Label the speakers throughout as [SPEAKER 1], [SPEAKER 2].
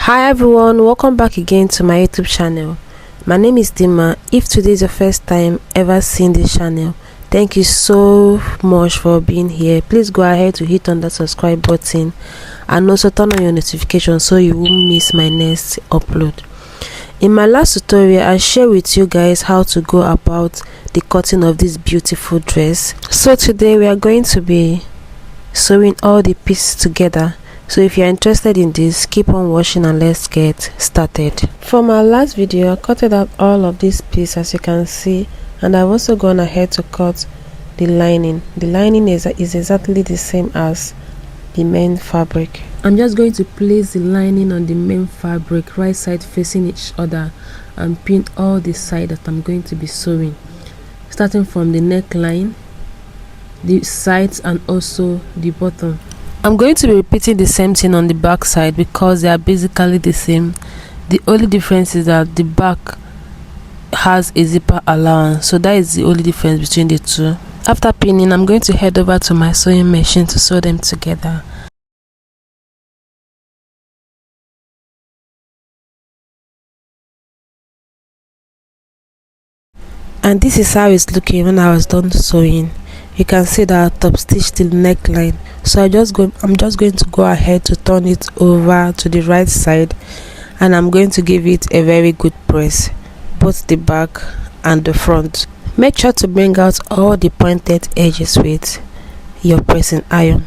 [SPEAKER 1] Hi everyone, welcome back again to my YouTube channel. My name is Dima. If today is your first time ever seeing this channel, thank you so much for being here. Please go ahead to hit on that subscribe button and also turn on your notifications so you won't miss my next upload. In my last tutorial, I shared with you guys how to go about the cutting of this beautiful dress. So today we are going to be sewing all the pieces together. So if you're interested in this, keep on watching and let's get started. For my last video, I cut out all of this piece as you can see, and I've also gone ahead to cut the lining. The lining is exactly the same as the main fabric. I'm just going to place the lining on the main fabric, right side facing each other, and pin all the side that I'm going to be sewing, starting from the neckline, the sides, and also the bottom. I'm going to be repeating the same thing on the back side because they are basically the same. The only difference is that the back has a zipper allowance, so that is the only difference between the two. After pinning, I'm going to head over to my sewing machine to sew them together. And this is how it's looking when I was done sewing. You can see that I top stitched the neckline, so I'm just going to go ahead to turn it over to the right side, and I'm going to give it a very good press, both the back and the front. Make sure to bring out all the pointed edges with your pressing iron.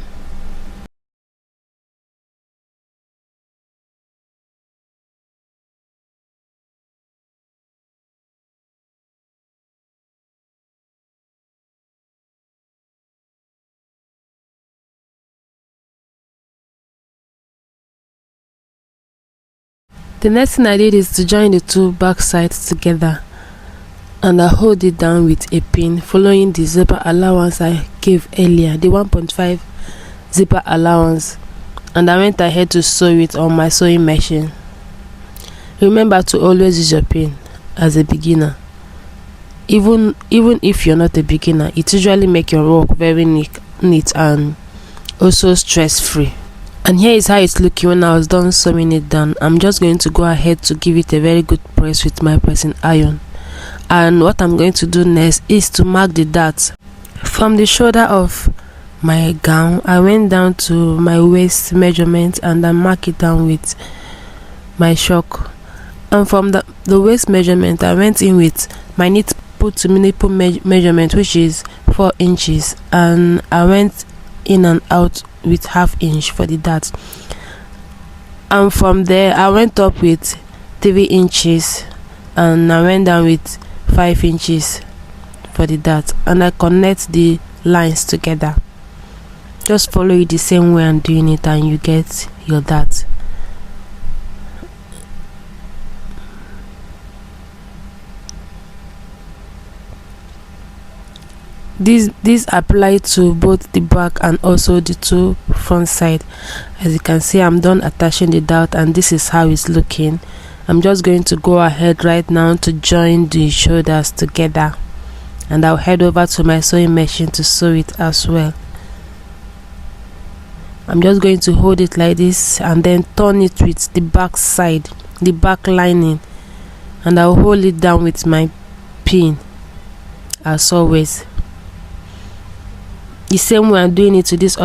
[SPEAKER 1] The next thing I did is to join the two back sides together, and I hold it down with a pin following the zipper allowance I gave earlier, the 1.5 zipper allowance, and I went ahead to sew it on my sewing machine. Remember to always use your pin as a beginner. Even if you're not a beginner, it usually makes your work very neat and also stress-free. And here is how it's looking when I was done sewing it down. I'm just going to go ahead to give it a very good press with my pressing iron. And what I'm going to do next is to mark the darts. From the shoulder of my gown, I went down to my waist measurement and I mark it down with my chalk. And from the waist measurement, I went in with my nipple to nipple measurement, which is 4 inches, and I went in and out with ½ inch for the dart. And from there I went up with 3 inches and I went down with 5 inches for the dart, and I connect the lines together. Just follow it the same way I'm doing it and you get your dart. This apply to both the back and also the two front side. As you can see, I'm done attaching the dart and this is how it's looking. I'm just going to go ahead right now to join the shoulders together, and I'll head over to my sewing machine to sew it as well. I'm just going to hold it like this and then turn it with the back side, the back lining, and I'll hold it down with my pin as always. The same way I'm doing it to this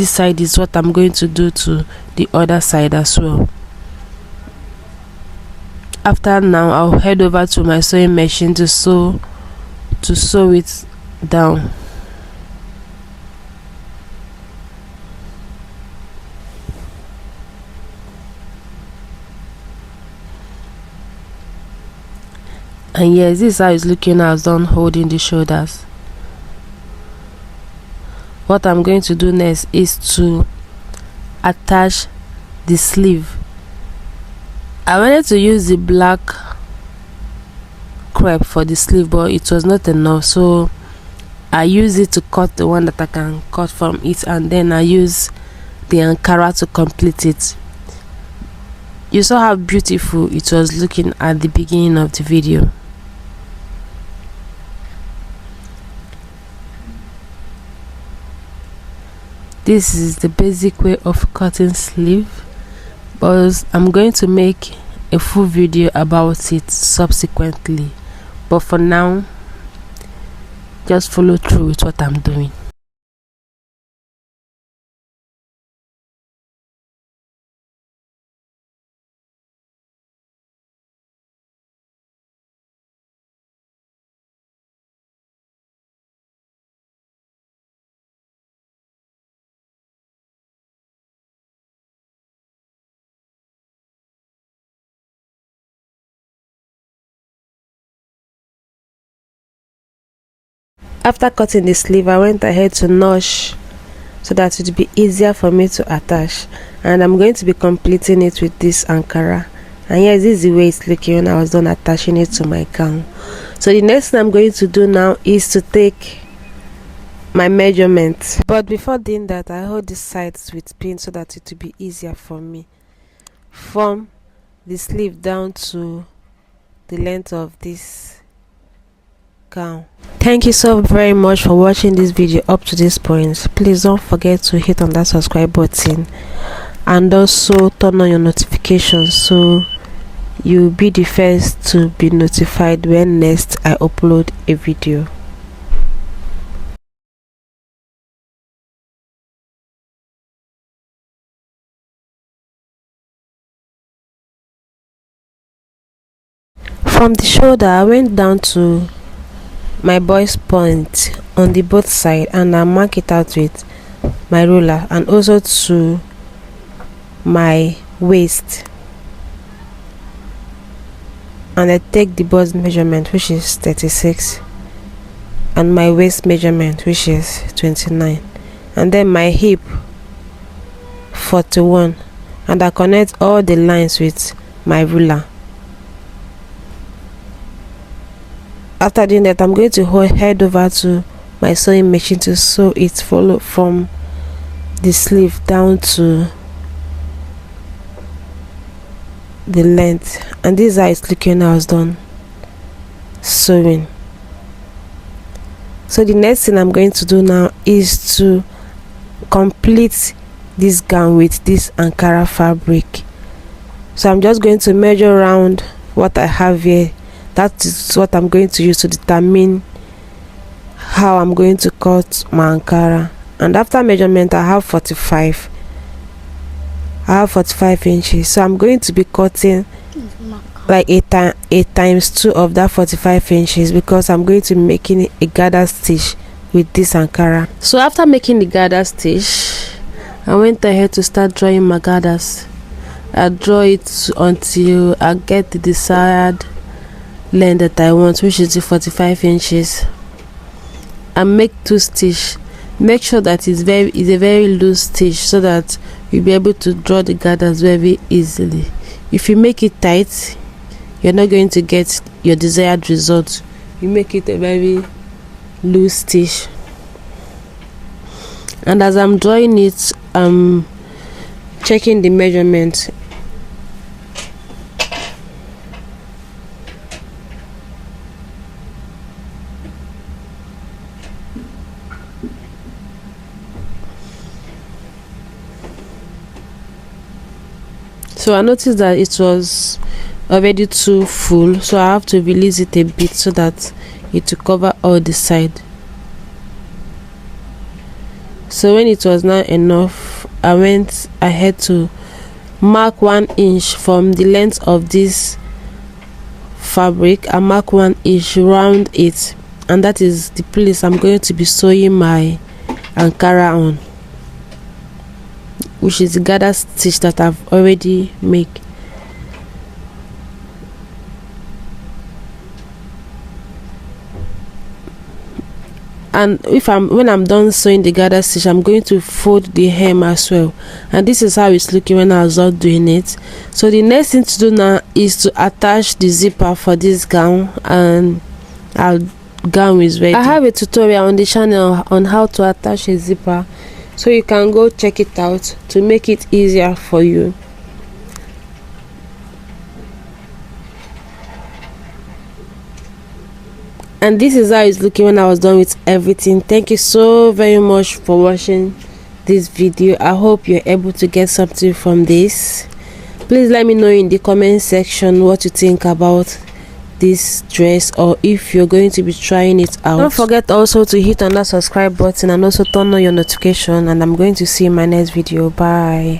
[SPEAKER 1] side is what I'm going to do to the other side as well. After now, I'll head over to my sewing machine to sew it down. And yes, this is how it's looking as done holding the shoulders. What I'm going to do next is to attach the sleeve. I wanted to use the black crepe for the sleeve, but it was not enough, so I use it to cut the one that I can cut from it, and then I use the Ankara to complete it. You saw how beautiful it was looking at the beginning of the video. This is the basic way of cutting sleeve. but I'm going to make a full video about it subsequently. But for now, just follow through with what I'm doing. After cutting the sleeve, I went ahead to notch so that it would be easier for me to attach, and I'm going to be completing it with this Ankara. And yes, this is the way it's looking when I was done attaching it to my gown. So the next thing I'm going to do now is to take my measurement. But before doing that, I hold the sides with pin so that it will be easier for me from the sleeve down to the length of this gown. Thank you so very much for watching this video up to this point. Please don't forget to hit on that subscribe button and also turn on your notifications so you'll be the first to be notified when next I upload a video. From the shoulder, I went down to my bodice point on the both side, and I mark it out with my ruler, and also to my waist, and I take the bust measurement, which is 36, and my waist measurement, which is 29, and then my hip 41, and I connect all the lines with my ruler. After doing that, I'm going to head over to my sewing machine to sew it follow from the sleeve down to the length, and this is how it's looking when I was done sewing. So the next thing I'm going to do now is to complete this gown with this Ankara fabric. So I'm just going to measure around what I have here. That is what I'm going to use to determine how I'm going to cut my Ankara. And after measurement, I have 45 inches, so I'm going to be cutting like 8 times 2 of that 45 inches because I'm going to be making a gather stitch with this Ankara. So after making the gather stitch, I went ahead to start drawing my gathers. I draw it until I get the desired length that I want, which is the 45 inches, and make 2 stitch. Make sure that it's a very loose stitch so that you'll be able to draw the gathers very easily. If you make it tight, you're not going to get your desired result. You make it a very loose stitch, and as I'm drawing it, I'm checking the measurement. So I noticed that it was already too full, so I have to release it a bit so that it will cover all the side. So when it was not enough, I went ahead to mark 1 inch from the length of this fabric. I mark 1 inch round it, and that is the place I'm going to be sewing my Ankara on, which is the gather stitch that I've already made. And when I'm done sewing the gather stitch, I'm going to fold the hem as well, and this is how it's looking when I was not doing it. So the next thing to do now is to attach the zipper for this gown, and our gown is ready. I have a tutorial on the channel on how to attach a zipper, so you can go check it out to make it easier for you. And this is how it's looking when I was done with everything. Thank you so very much for watching this video. I hope you're able to get something from this, Please let me know in the comment section what you think about this dress, or if you're going to be trying it out. Don't forget also to hit on that subscribe button and also turn on your notification, and I'm going to see you in my next video. Bye.